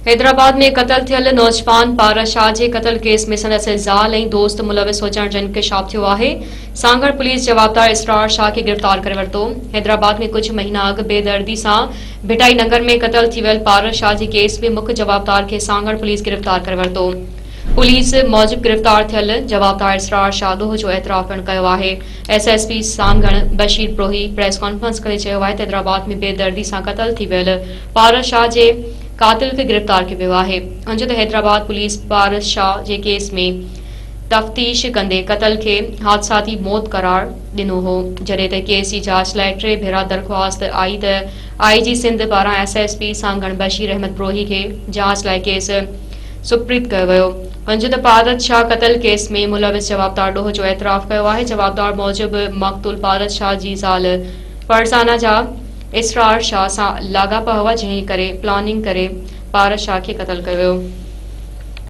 हैदराबाद में क़त्ल थियल नौजवान पारस शाह जे क़त्ल केस में संदसि ज़ाल ऐं दोस्त मुलविस हुजण जो इंकशाफ थियो आहे। सांगड़ पुलिस जवाबदार इसरार शाह खे गिरफ़्तार करे वरितो। हैदराबाद में कुछ महीना अॻु बेदर्दी सां भिटाई नगर में क़त्ल थी वियल पारस शाह जे केस में मुख्य जवाबदार खे सांगड़ पुलिस गिरफ़्तार करे वरितो। पुलिस मूजिब गिरफ़्तार थियल जवाबदार इसरार शाह ॾोह जो एतराफ़ पिणु कयो आहे। एसएसपी सांगड़ बशीर प्रोही प्रेस कॉन्फ्रेंस करे चयो आहे त हैदराबाद में बेदर्दी सां क़त्ल थी वियल पारस शाह जे कातिल खे गिरफ़्तार कयो वियो आहे। अंज त हैदराबाद पुलिस पारस शाह जे केस में तफ़्तीश कंदे क़त्ल खे हादसाती मौत करार ॾिनो हो, जॾहिं त केस जी जाच लाइ 3 भेरा दरख़्वास्त आई त आईजी सिंध पारां एसएसपी सांगड़ बशीर अहमद प्रोही खे जाच लाइ केस सुप्रीत कयो वियो। अंज त पारस शाह क़त्ल केस में मुलविस जवाबदार ॾोह जो एतराफ़ कयो आहे। जवाबदार मूजिब मक़तूल पारस शाह जी ज़ाल फरज़ाना जा इसरार शाह सां लाॻापा हुआ, जंहिं करे प्लानिंग करे पारस शाह खे क़त्ल कयो वियो।